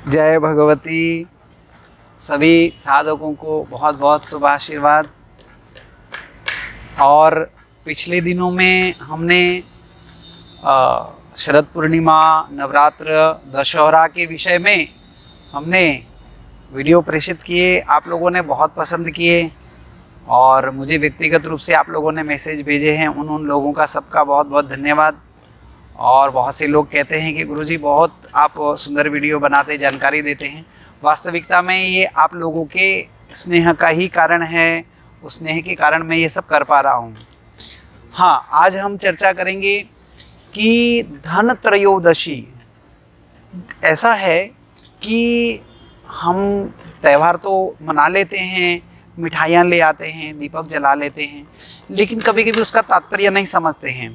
जय भगवती। सभी साधकों को बहुत बहुत शुभ आशीर्वाद। और पिछले दिनों में हमने शरद पूर्णिमा, नवरात्र, दशहरा के विषय में हमने वीडियो प्रेषित किए। आप लोगों ने बहुत पसंद किए और मुझे व्यक्तिगत रूप से आप लोगों ने मैसेज भेजे हैं। उन लोगों का सबका बहुत बहुत धन्यवाद। और बहुत से लोग कहते हैं कि गुरुजी बहुत आप सुंदर वीडियो बनाते, जानकारी देते हैं। वास्तविकता में ये आप लोगों के स्नेह का ही कारण है। उस स्नेह के कारण मैं ये सब कर पा रहा हूँ। हाँ, आज हम चर्चा करेंगे कि धन त्रयोदशी ऐसा है कि हम त्यौहार तो मना लेते हैं, मिठाइयाँ ले आते हैं, दीपक जला लेते हैं, लेकिन कभी कभी उसका तात्पर्य नहीं समझते हैं।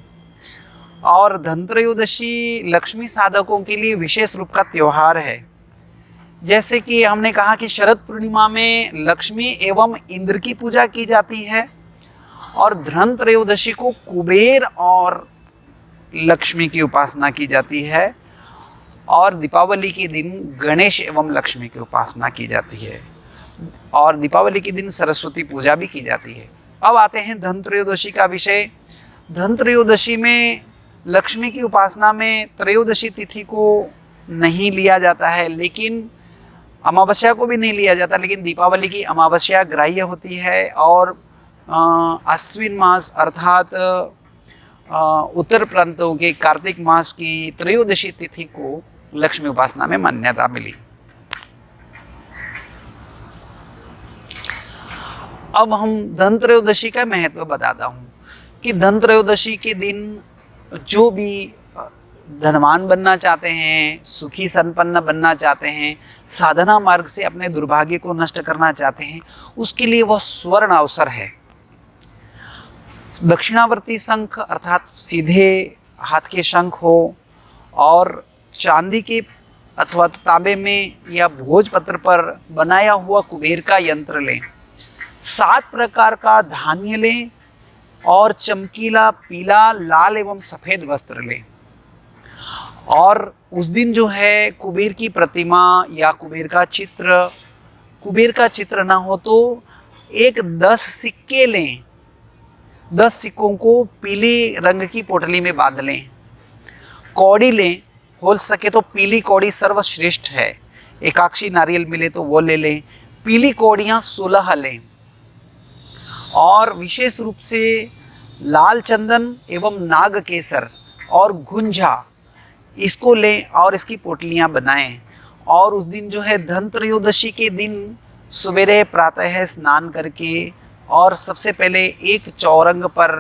और धनत्रयोदशी लक्ष्मी साधकों के लिए विशेष रूप का त्योहार है। जैसे कि हमने कहा कि शरद पूर्णिमा में लक्ष्मी एवं इंद्र की पूजा की जाती है और धनत्रयोदशी को कुबेर और लक्ष्मी की उपासना की जाती है और दीपावली के दिन गणेश एवं लक्ष्मी की उपासना की जाती है और दीपावली के दिन सरस्वती पूजा भी की जाती है। अब आते हैं धनत्रयोदशी का विषय। धनत्रयोदशी में लक्ष्मी की उपासना में त्रयोदशी तिथि को नहीं लिया जाता है, लेकिन अमावस्या को भी नहीं लिया जाता, लेकिन दीपावली की अमावस्या ग्राह्य होती है और अश्विन मास अर्थात उत्तर प्रांतों के कार्तिक मास की त्रयोदशी तिथि को लक्ष्मी उपासना में मान्यता मिली। अब हम धनत्रयोदशी का महत्व बताता हूँ कि धनत्रयोदशी के दिन जो भी धनवान बनना चाहते हैं, सुखी संपन्न बनना चाहते हैं, साधना मार्ग से अपने दुर्भाग्य को नष्ट करना चाहते हैं, उसके लिए वह स्वर्ण अवसर है। दक्षिणावर्ती शंख अर्थात सीधे हाथ के शंख हो और चांदी के अथवा तांबे में या भोजपत्र पर बनाया हुआ कुबेर का यंत्र लें। 7 प्रकार का धान्य लें और चमकीला पीला, लाल एवं सफ़ेद वस्त्र लें। और उस दिन जो है कुबेर की प्रतिमा या कुबेर का चित्र ना हो तो 10 सिक्के लें। 10 सिक्कों को पीले रंग की पोटली में बांध लें। कौड़ी लें, हो सके तो पीली कौड़ी सर्वश्रेष्ठ है। एकाक्षी नारियल मिले तो वो ले लें। पीली कौड़ियाँ 16 लें और विशेष रूप से लाल चंदन एवं नाग केसर और गुंजा इसको लें और इसकी पोटलियाँ बनाएं। और उस दिन जो है धनत्रयोदशी के दिन सवेरे प्रातः स्नान करके और सबसे पहले एक चौरंग पर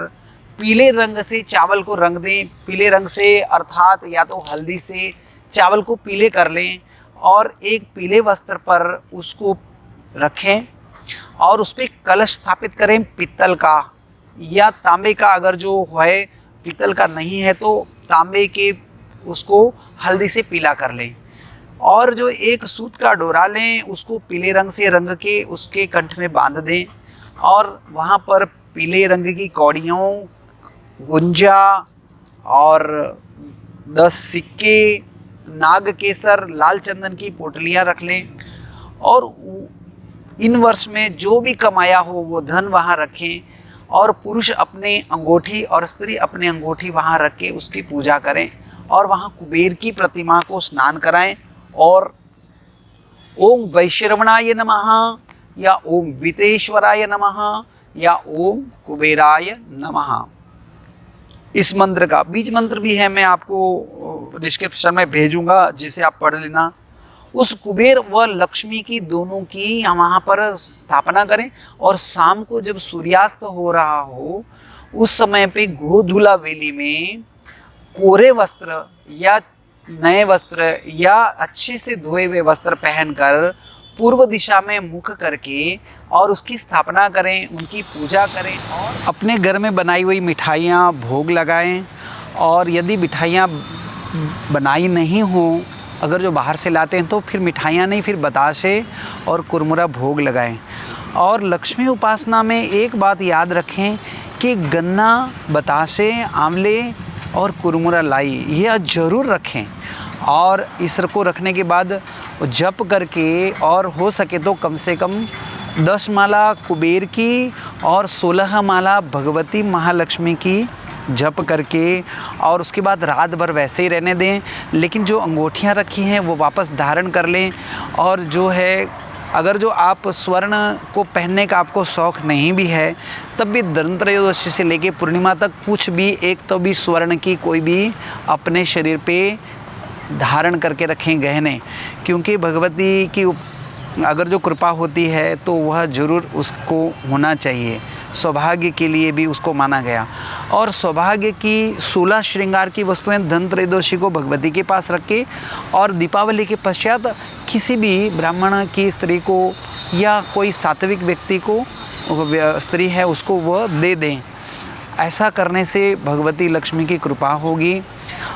पीले रंग से चावल को रंग दें। पीले रंग से अर्थात या तो हल्दी से चावल को पीले कर लें और एक पीले वस्त्र पर उसको रखें और उस पर कलश स्थापित करें, पित्तल का या तांबे का। अगर जो है पित्तल का नहीं है तो तांबे के उसको हल्दी से पीला कर लें और जो एक सूत का डोरा लें, उसको पीले रंग से रंग के उसके कंठ में बांध दें और वहाँ पर पीले रंग की कौड़ियों, गुंजा और 10 सिक्के, नाग केसर, लाल चंदन की पोटलियाँ रख लें और इन वर्ष में जो भी कमाया हो वो धन वहाँ रखें और पुरुष अपने अंगूठी और स्त्री अपने अंगूठी वहाँ रख के उसकी पूजा करें और वहाँ कुबेर की प्रतिमा को स्नान कराएं और ओम वैश्रवणाय नमः या ओम वितेश्वराय नमः या ओम कुबेराय नमः, इस मंत्र का बीज मंत्र भी है, मैं आपको डिस्क्रिप्शन में भेजूंगा जिसे आप पढ़ लेना। उस कुबेर व लक्ष्मी की दोनों की वहाँ पर स्थापना करें और शाम को जब सूर्यास्त हो रहा हो उस समय पे गोधूला वेली में कोरे वस्त्र या नए वस्त्र या अच्छे से धोए हुए वस्त्र पहनकर पूर्व दिशा में मुख करके और उसकी स्थापना करें, उनकी पूजा करें और अपने घर में बनाई हुई मिठाइयाँ भोग लगाएं। और यदि मिठाइयाँ बनाई नहीं हो, अगर जो बाहर से लाते हैं तो फिर मिठाइयाँ नहीं, फिर बतासे और कुरमुरा भोग लगाएं। और लक्ष्मी उपासना में एक बात याद रखें कि गन्ना, बतासे, आंवले और कुरमुरा लाई यह ज़रूर रखें। और इस को रखने के बाद जप करके, और हो सके तो कम से कम 10 माला कुबेर की और 16 माला भगवती महालक्ष्मी की जप करके, और उसके बाद रात भर वैसे ही रहने दें। लेकिन जो अंगूठियाँ रखी हैं वो वापस धारण कर लें। और जो है, अगर जो आप स्वर्ण को पहनने का आपको शौक़ नहीं भी है, तब भी धनत्रयोदशी से लेके पूर्णिमा तक कुछ भी एक तो भी स्वर्ण की कोई भी अपने शरीर पे धारण करके रखें गहने, क्योंकि भगवती की अगर जो कृपा होती है तो वह ज़रूर उसको होना चाहिए। सौभाग्य के लिए भी उसको माना गया। और सौभाग्य की 16 श्रृंगार की वस्तुएं धनत्रयोदशी को भगवती के पास रखें, और दीपावली के पश्चात किसी भी ब्राह्मण की स्त्री को या कोई सात्विक व्यक्ति को, स्त्री है, उसको वह दे दें। ऐसा करने से भगवती लक्ष्मी की कृपा होगी।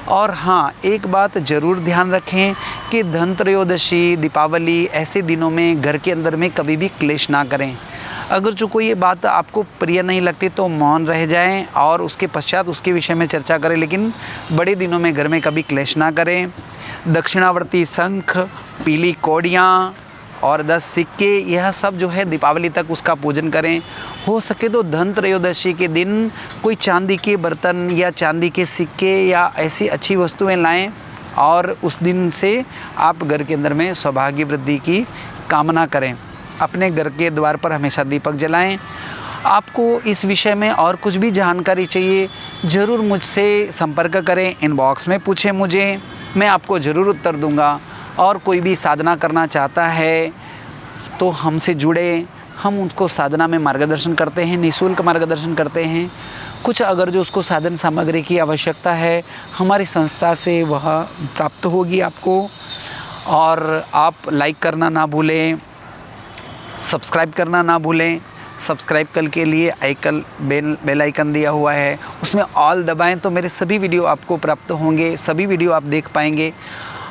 और हाँ, एक बात ज़रूर ध्यान रखें कि धनत्रयोदशी, दीपावली ऐसे दिनों में घर के अंदर में कभी भी क्लेश ना करें। अगर जो कोई ये बात आपको प्रिय नहीं लगती तो मौन रह जाएं और उसके पश्चात उसके विषय में चर्चा करें, लेकिन बड़े दिनों में घर में कभी क्लेश ना करें। दक्षिणावर्ती शंख, पीली कौड़ियाँ और 10 सिक्के, यह सब जो है दीपावली तक उसका पूजन करें। हो सके तो धनत्रयोदशी के दिन कोई चांदी के बर्तन या चांदी के सिक्के या ऐसी अच्छी वस्तुएं लाएं, और उस दिन से आप घर के अंदर में सौभाग्य वृद्धि की कामना करें। अपने घर के द्वार पर हमेशा दीपक जलाएं। आपको इस विषय में और कुछ भी जानकारी चाहिए, ज़रूर मुझसे संपर्क करें, इनबॉक्स में पूछें मुझे, मैं आपको ज़रूर उत्तर दूंगा। और कोई भी साधना करना चाहता है तो हमसे जुड़े, हम उनको साधना में मार्गदर्शन करते हैं, निःशुल्क मार्गदर्शन करते हैं। कुछ अगर जो उसको साधन सामग्री की आवश्यकता है, हमारी संस्था से वह प्राप्त होगी आपको। और आप लाइक करना ना भूलें, सब्सक्राइब करना ना भूलें। सब्सक्राइब करने के लिए बेल आइकन दिया हुआ है, उसमें ऑल दबाएं तो मेरे सभी वीडियो आपको प्राप्त होंगे, सभी वीडियो आप देख पाएंगे।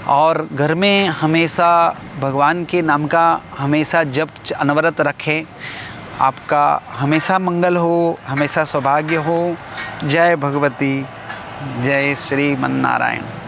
और घर में हमेशा भगवान के नाम का हमेशा जप अनवरत रखें। आपका हमेशा मंगल हो, हमेशा सौभाग्य हो। जय भगवती, जय श्री मन नारायण।